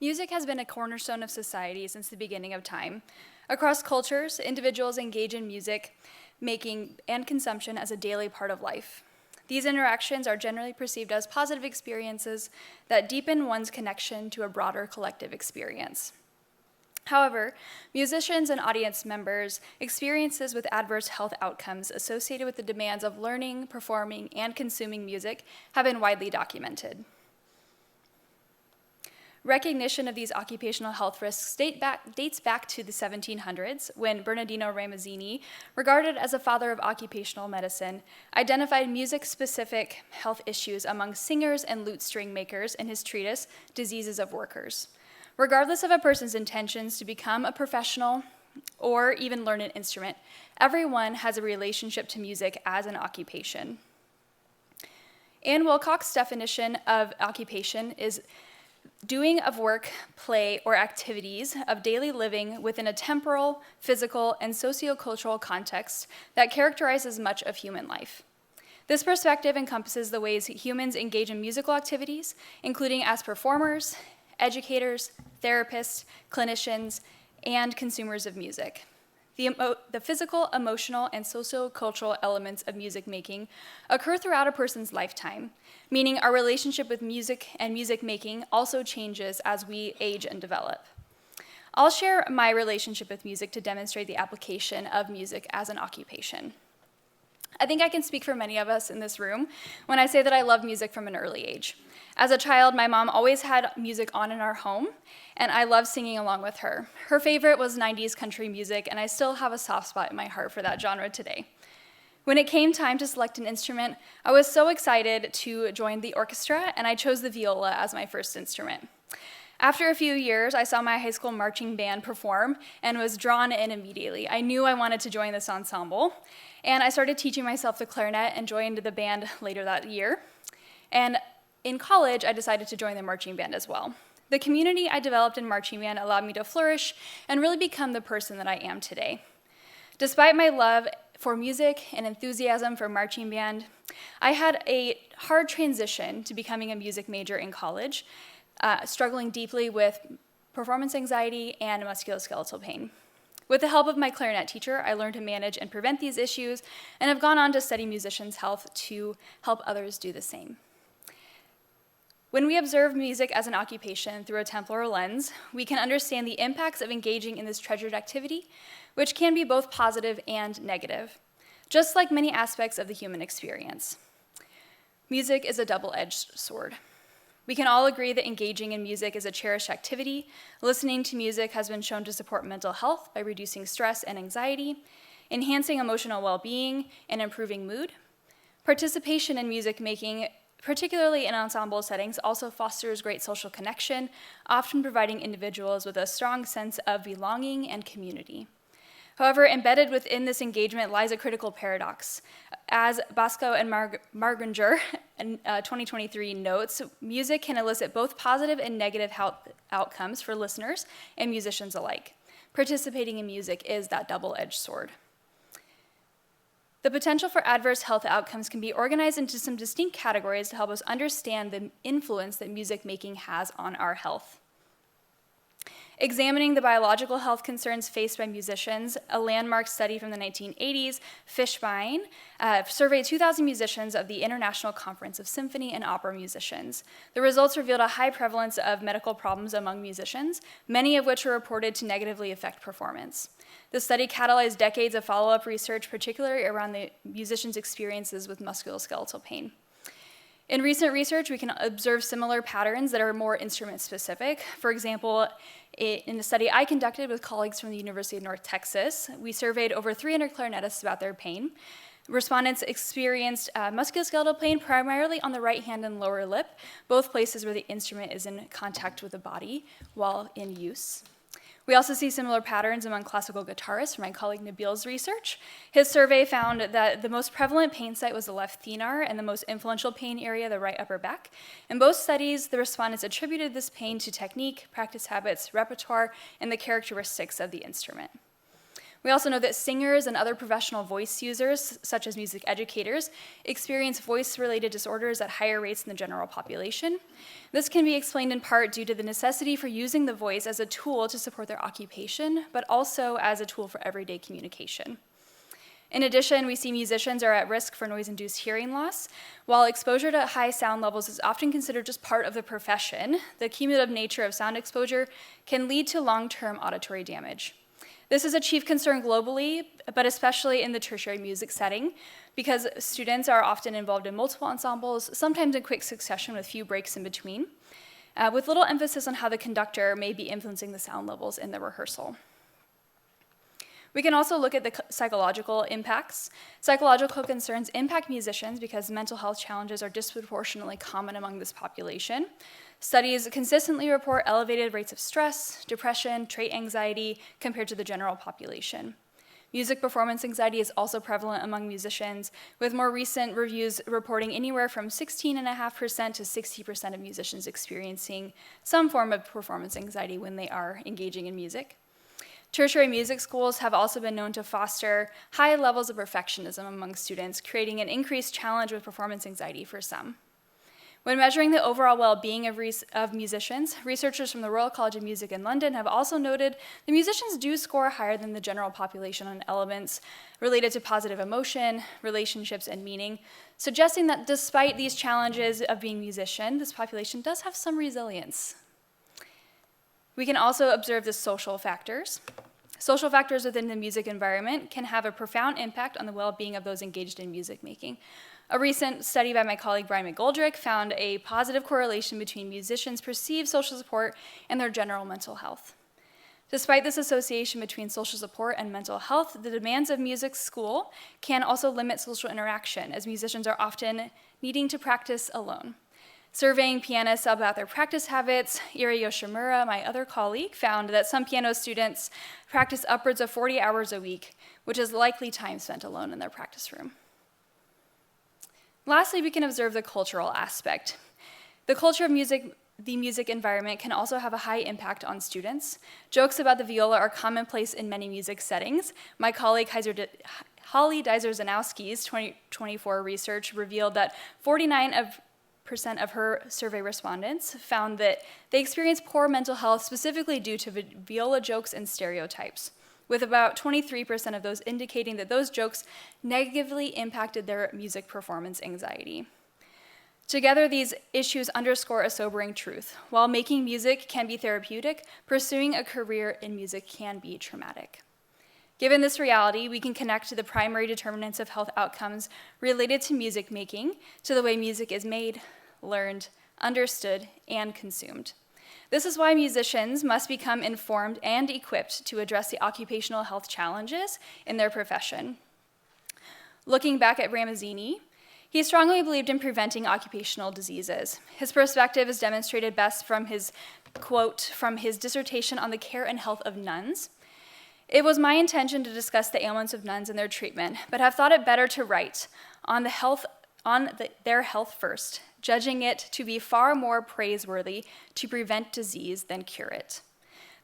Music has been a cornerstone of society since the beginning of time. Across cultures, individuals engage in music making and consumption as a daily part of life. These interactions are generally perceived as positive experiences that deepen one's connection to a broader collective experience. However, musicians and audience members' experiences with adverse health outcomes associated with the demands of learning, performing, and consuming music have been widely documented. Recognition of these occupational health risks dates back to the 1700s, when Bernardino Ramazzini, regarded as a father of occupational medicine, identified music-specific health issues among singers and lute string makers in his treatise, Diseases of Workers. Regardless of a person's intentions to become a professional or even learn an instrument, everyone has a relationship to music as an occupation. Anne Wilcox's definition of occupation is doing of work, play, or activities of daily living within a temporal, physical, and sociocultural context that characterizes much of human life. This perspective encompasses the ways humans engage in musical activities, including as performers, educators, therapists, clinicians, and consumers of music. The physical, emotional, and sociocultural elements of music making occur throughout a person's lifetime, meaning our relationship with music and music making also changes as we age and develop. I'll share my relationship with music to demonstrate the application of music as an occupation. I think I can speak for many of us in this room when I say that I love music from an early age. As a child, my mom always had music on in our home, and I loved singing along with her. Her favorite was 90s country music, and I still have a soft spot in my heart for that genre today. When it came time to select an instrument, I was so excited to join the orchestra, and I chose the viola as my first instrument. After a few years, I saw my high school marching band perform and was drawn in immediately. I knew I wanted to join this ensemble, and I started teaching myself the clarinet and joined the band later that year. And in college, I decided to join the marching band as well. The community I developed in marching band allowed me to flourish and really become the person that I am today. Despite my love for music and enthusiasm for marching band, I had a hard transition to becoming a music major in college, struggling deeply with performance anxiety and musculoskeletal pain. With the help of my clarinet teacher, I learned to manage and prevent these issues and have gone on to study musicians' health to help others do the same. When we observe music as an occupation through a temporal lens, we can understand the impacts of engaging in this treasured activity, which can be both positive and negative, just like many aspects of the human experience. Music is a double-edged sword. We can all agree that engaging in music is a cherished activity. Listening to music has been shown to support mental health by reducing stress and anxiety, enhancing emotional well-being, and improving mood. Participation in music making, particularly in ensemble settings, also fosters great social connection, often providing individuals with a strong sense of belonging and community. However, embedded within this engagement lies a critical paradox. As Bosco and Margranger in 2023 notes, music can elicit both positive and negative health outcomes for listeners and musicians alike. Participating in music is that double-edged sword. The potential for adverse health outcomes can be organized into some distinct categories to help us understand the influence that music making has on our health. Examining the biological health concerns faced by musicians, a landmark study from the 1980s, Fishbein, surveyed 2,000 musicians of the International Conference of Symphony and Opera Musicians. The results revealed a high prevalence of medical problems among musicians, many of which were reported to negatively affect performance. The study catalyzed decades of follow-up research, particularly around the musicians' experiences with musculoskeletal pain. In recent research, we can observe similar patterns that are more instrument-specific. For example, in a study I conducted with colleagues from the University of North Texas, we surveyed over 300 clarinetists about their pain. Respondents experienced musculoskeletal pain primarily on the right hand and lower lip, both places where the instrument is in contact with the body while in use. We also see similar patterns among classical guitarists from my colleague Nabil's research. His survey found that the most prevalent pain site was the left thenar and the most influential pain area, the right upper back. In both studies, the respondents attributed this pain to technique, practice habits, repertoire, and the characteristics of the instrument. We also know that singers and other professional voice users, such as music educators, experience voice-related disorders at higher rates than the general population. This can be explained in part due to the necessity for using the voice as a tool to support their occupation, but also as a tool for everyday communication. In addition, we see musicians are at risk for noise-induced hearing loss. While exposure to high sound levels is often considered just part of the profession, the cumulative nature of sound exposure can lead to long-term auditory damage. This is a chief concern globally, but especially in the tertiary music setting, because students are often involved in multiple ensembles, sometimes in quick succession with few breaks in between, with little emphasis on how the conductor may be influencing the sound levels in the rehearsal. We can also look at the psychological impacts. Psychological concerns impact musicians because mental health challenges are disproportionately common among this population. Studies consistently report elevated rates of stress, depression, trait anxiety compared to the general population. Music performance anxiety is also prevalent among musicians, with more recent reviews reporting anywhere from 16.5% to 60% of musicians experiencing some form of performance anxiety when they are engaging in music. Tertiary music schools have also been known to foster high levels of perfectionism among students, creating an increased challenge with performance anxiety for some. When measuring the overall well-being of musicians, researchers from the Royal College of Music in London have also noted that musicians do score higher than the general population on elements related to positive emotion, relationships, and meaning, suggesting that despite these challenges of being a musician, this population does have some resilience. We can also observe the social factors. Social factors within the music environment can have a profound impact on the well-being of those engaged in music making. A recent study by my colleague Brian McGoldrick found a positive correlation between musicians' perceived social support and their general mental health. Despite this association between social support and mental health, the demands of music school can also limit social interaction, as musicians are often needing to practice alone. Surveying pianists about their practice habits, Iri Yoshimura, my other colleague, found that some piano students practice upwards of 40 hours a week, which is likely time spent alone in their practice room. Lastly, we can observe the cultural aspect. The culture of the music environment can also have a high impact on students. Jokes about the viola are commonplace in many music settings. My colleague Holly Deiser-Zanowski's 2024 research revealed that 49% of her survey respondents found that they experienced poor mental health specifically due to viola jokes and stereotypes, with about 23% of those indicating that those jokes negatively impacted their music performance anxiety. Together, these issues underscore a sobering truth. While making music can be therapeutic, pursuing a career in music can be traumatic. Given this reality, we can connect to the primary determinants of health outcomes related to music making to the way music is made, learned, understood, and consumed. This is why musicians must become informed and equipped to address the occupational health challenges in their profession. Looking back at Ramazzini, he strongly believed in preventing occupational diseases. His perspective is demonstrated best from his quote from his dissertation on the care and health of nuns. It was my intention to discuss the ailments of nuns and their treatment, but have thought it better to write on their health first, judging it to be far more praiseworthy to prevent disease than cure it.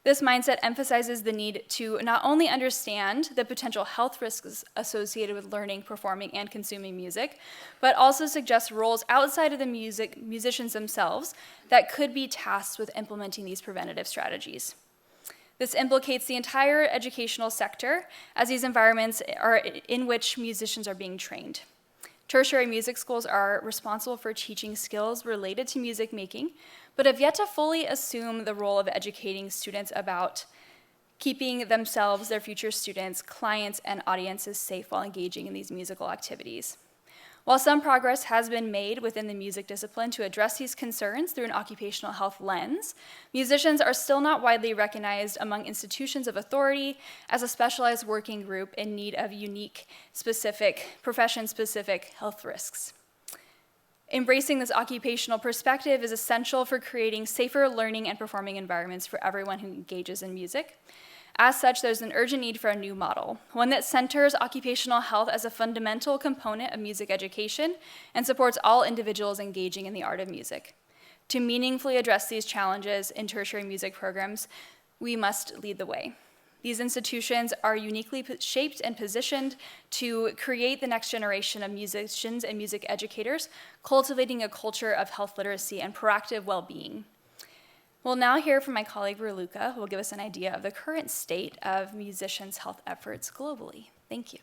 This mindset emphasizes the need to not only understand the potential health risks associated with learning, performing, and consuming music, but also suggests roles outside of the musicians themselves that could be tasked with implementing these preventative strategies. This implicates the entire educational sector, as these environments are in which musicians are being trained. Tertiary music schools are responsible for teaching skills related to music making, but have yet to fully assume the role of educating students about keeping themselves, their future students, clients, and audiences safe while engaging in these musical activities. While some progress has been made within the music discipline to address these concerns through an occupational health lens, musicians are still not widely recognized among institutions of authority as a specialized working group in need of unique, profession-specific health risks. Embracing this occupational perspective is essential for creating safer learning and performing environments for everyone who engages in music. As such, there's an urgent need for a new model, one that centers occupational health as a fundamental component of music education and supports all individuals engaging in the art of music. To meaningfully address these challenges in tertiary music programs, we must lead the way. These institutions are uniquely shaped and positioned to create the next generation of musicians and music educators, cultivating a culture of health literacy and proactive well-being. We'll now hear from my colleague Raluca, who will give us an idea of the current state of musicians' health efforts globally. Thank you.